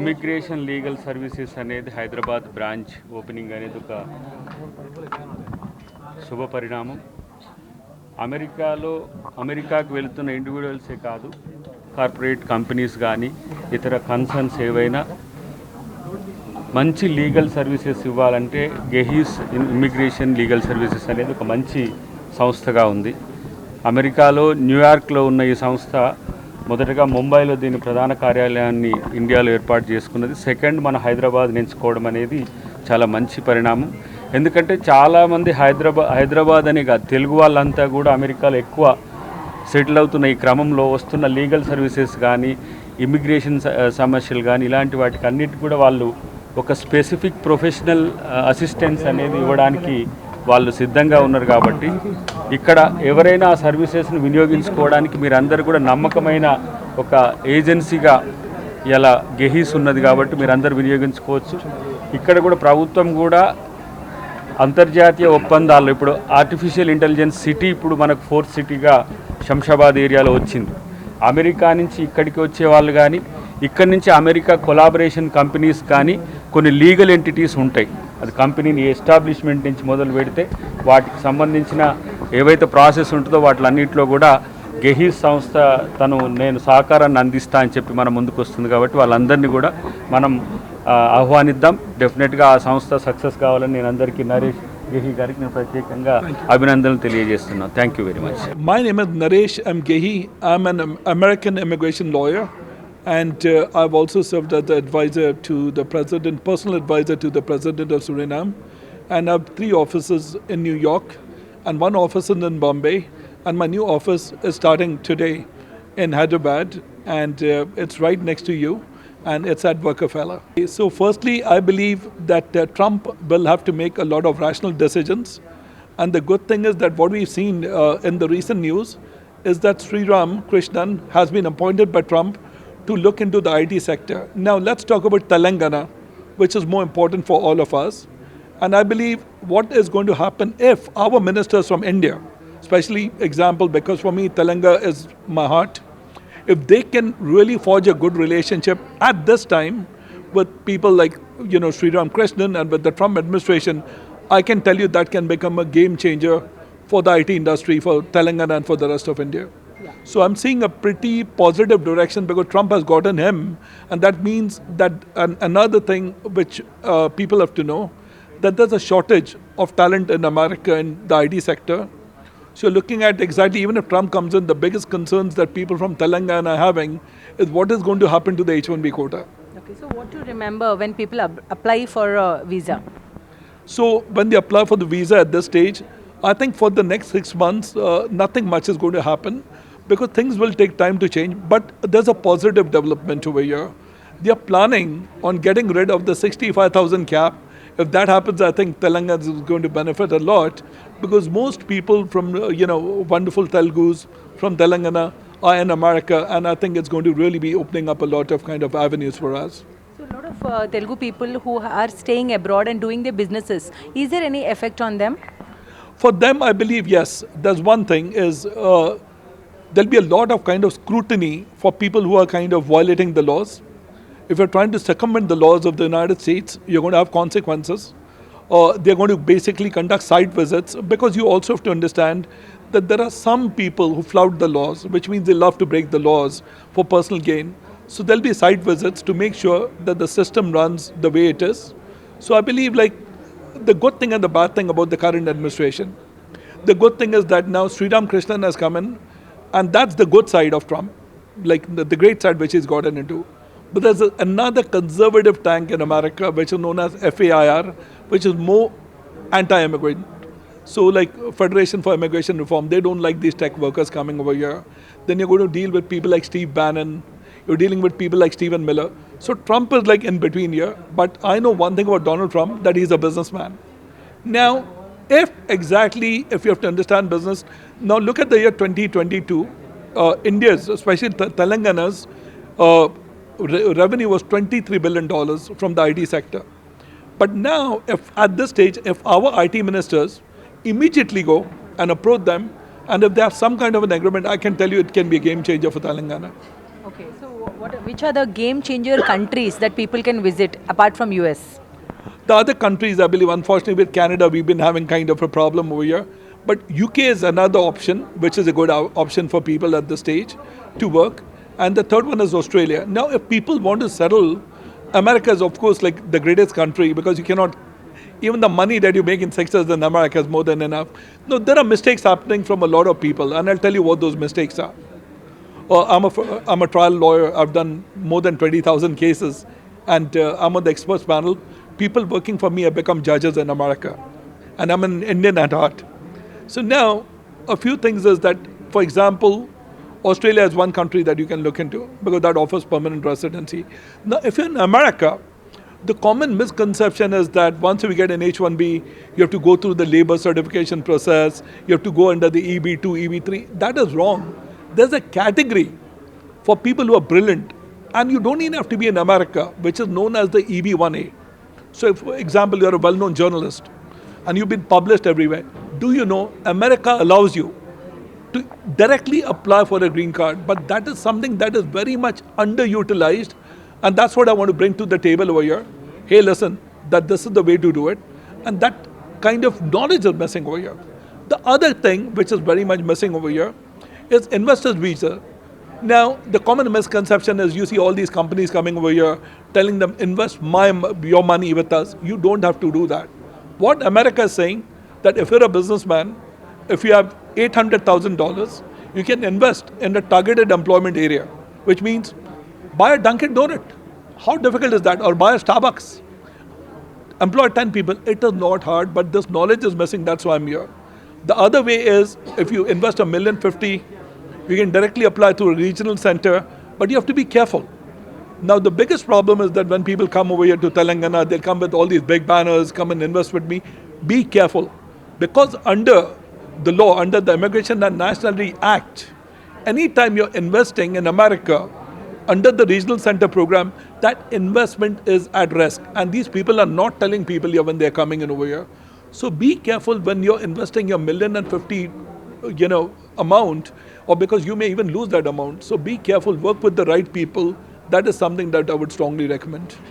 Immigration legal services అనేది Hyderabad branch opening అనేది ఒక శుభ పరిణామం. అమెరికాకు వెళుతున్న ఇండివిజువల్సే కాదు, కార్పొరేట్ కంపెనీస్ కానీ ఇతర కన్సర్న్స్ ఏవైనా మంచి లీగల్ సర్వీసెస్ ఇవ్వాలంటే గెహీస్ ఇమ్మిగ్రేషన్ లీగల్ సర్వీసెస్ అనేది ఒక మంచి సంస్థగా ఉంది. అమెరికాలో న్యూయార్క్లో ఉన్న ఈ సంస్థ మొదటగా ముంబైలో దీని ప్రధాన కార్యాలయాన్ని ఇండియాలో ఏర్పాటు చేసుకున్నది. సెకండ్, మన హైదరాబాద్ ఎంచుకోవడం అనేది చాలా మంచి పరిణామం. ఎందుకంటే చాలామంది హైదరాబాద్ అనే కాదు, తెలుగు వాళ్ళంతా కూడా అమెరికాలో ఎక్కువ సెటిల్ అవుతున్న ఈ క్రమంలో వస్తున్న లీగల్ సర్వీసెస్ కానీ ఇమ్మిగ్రేషన్ సమస్యలు కానీ ఇలాంటి వాటికి అన్నిటి కూడా వాళ్ళు ఒక స్పెసిఫిక్ ప్రొఫెషనల్ అసిస్టెన్స్ అనేది ఇవ్వడానికి వాళ్ళు సిద్ధంగా ఉన్నారు. కాబట్టి ఇక్కడ ఎవరైనా ఆ సర్వీసెస్ను వినియోగించుకోవడానికి మీరందరూ కూడా నమ్మకమైన ఒక ఏజెన్సీగా ఇలా గెహీస్ ఉన్నది కాబట్టి మీరందరూ వినియోగించుకోవచ్చు. ఇక్కడ కూడా ప్రభుత్వం కూడా అంతర్జాతీయ ఒప్పందాలు, ఇప్పుడు ఆర్టిఫిషియల్ ఇంటెలిజెన్స్ సిటీ ఇప్పుడు మనకు 4th సిటీగా శంషాబాద్ ఏరియాలో వచ్చింది. అమెరికా నుంచి ఇక్కడికి వచ్చే వాళ్ళు కానీ ఇక్కడి నుంచి అమెరికా కొలాబరేషన్ కంపెనీస్ కానీ కొన్ని లీగల్ ఎంటిటీస్ ఉంటాయి. అది కంపెనీని ఎస్టాబ్లిష్మెంట్ నుంచి మొదలు పెడితే వాటికి సంబంధించిన ఏవైతే ప్రాసెస్ ఉంటుందో వాటిలన్నింటిలో కూడా గెహీస్ సంస్థ నేను సహకారాన్ని అందిస్తా అని చెప్పి మన ముందుకు వస్తుంది. కాబట్టి వాళ్ళందరినీ కూడా మనం ఆహ్వానిద్దాం. డెఫినెట్గా ఆ సంస్థ సక్సెస్ కావాలని నేను అందరికీ నరేష్ గెహీ గారికి నేను ప్రత్యేకంగా అభినందనలు తెలియజేస్తున్నాను. Thank you very much. My name is Naresh M. Gehi. I'm an American immigration lawyer, and I've also served as the advisor to the president, personal advisor to the president of Suriname, and I have 3 offices in New York and 1 office in Bombay, and my new office is starting today in Hyderabad, and it's right next to you, and it's at Rockefeller. So firstly, I believe that Trump will have to make a lot of rational decisions, and the good thing is that what we've seen in the recent news is that Sriram Krishnan has been appointed by Trump to look into the IT sector. Now let's talk about Telangana, which is more important for all of us. And I believe what is going to happen if our ministers from India, especially example, because for me Telangana is my heart, if they can really forge a good relationship at this time with people like Sriram Krishnan and with the Trump administration, I can tell you that can become a game changer for the IT industry, for Telangana and for the rest of India. So I'm seeing a pretty positive direction because Trump has gotten him, and that means that another thing which people have to know, that there's a shortage of talent in America in the IT sector. So looking at exactly, even if Trump comes in, the biggest concerns that people from Telangana are having is what is going to happen to the H-1B quota. Okay, so what to remember when people apply for a visa? So when they apply for the visa at this stage, I think for the next 6 months, nothing much is going to happen because things will take time to change. But there's a positive development over here. They are planning on getting rid of the 65,000 cap. If that happens, I think Telangana is going to benefit a lot because most people from, wonderful Telugus from Telangana are in America, and I think it's going to really be opening up a lot of kind of avenues for us. So a lot of Telugu people who are staying abroad and doing their businesses, is there any effect on them? For them, I believe, yes. There's one thing is there'll be a lot of kind of scrutiny for people who are kind of violating the laws. If you're trying to circumvent the laws of the United States, you're going to have consequences. They're going to basically conduct site visits because you also have to understand that there are some people who flout the laws, which means they love to break the laws for personal gain. So there'll be site visits to make sure that the system runs the way it is. So I believe the good thing and the bad thing about the current administration. The good thing is that now Sriram Krishnan has come in, and that's the good side of Trump, like the great side which he's gotten into. But there's another conservative tank in America which is known as FAIR, which is more anti-immigrant. So like Federation for Immigration Reform, they don't like these tech workers coming over here. Then you're going to deal with people like Steve Bannon. You're dealing with people like Stephen Miller. So Trump is like in between here. But I know one thing about Donald Trump, that he's a businessman. Now, if you have to understand business, now look at the year 2022. India's, especially Telangana's, revenue was $23 billion from the IT sector. But now, if at this stage, if our IT ministers immediately go and approach them, and if they have some kind of an agreement, I can tell you it can be a game changer for Telangana. Okay, so which are the game changer countries that people can visit apart from US? The other countries, I believe, unfortunately with Canada, we've been having kind of a problem over here. But UK is another option, which is a good option for people at this stage to work. And the third one is Australia. Now, if people want to settle, America is, of course, like the greatest country because you cannot, even the money that you make in 6 years in America is more than enough. No, there are mistakes happening from a lot of people, and I'll tell you what those mistakes are. I'm a trial lawyer. I've done more than 20,000 cases, and I'm on the experts panel. People working for me have become judges in America, and I'm an Indian at heart. So now, a few things is that, for example, Australia is one country that you can look into because that offers permanent residency. Now, if you're in America, the common misconception is that once you get an H-1B, you have to go through the labor certification process, you have to go under the EB-2, EB-3. That is wrong. There's a category for people who are brilliant, and you don't even have to be in America, which is known as the EB-1A. So, if, for example, you're a well-known journalist, and you've been published everywhere, do you know America allows you to directly apply for a green card, but that is something that is very much underutilized, and that's what I want to bring to the table over here. Hey, listen, that this is the way to do it, and that kind of knowledge is missing over here. The other thing which is very much missing over here is investors visa. Now, the common misconception is you see all these companies coming over here telling them invest your money with us. You don't have to do that. What America is saying that if you're a businessman, if you have $800,000, you can invest in a targeted employment area, which means buy a Dunkin' Donut. How difficult is that? Or buy a Starbucks. Employ 10 people. It is not hard, but this knowledge is missing. That's why I'm here. The other way is if you invest $1.5 million, you can directly apply to a regional center, but you have to be careful. Now, the biggest problem is that when people come over here to Telangana, they'll come with all these big banners, come and invest with me. Be careful. Because under the law, under the Immigration and Nationality Act, anytime you're investing in America, under the regional center program, that investment is at risk. And these people are not telling people here when they're coming in over here. So be careful when you're investing your $1.5 million, amount, or because you may even lose that amount. So be careful, work with the right people. That is something that I would strongly recommend.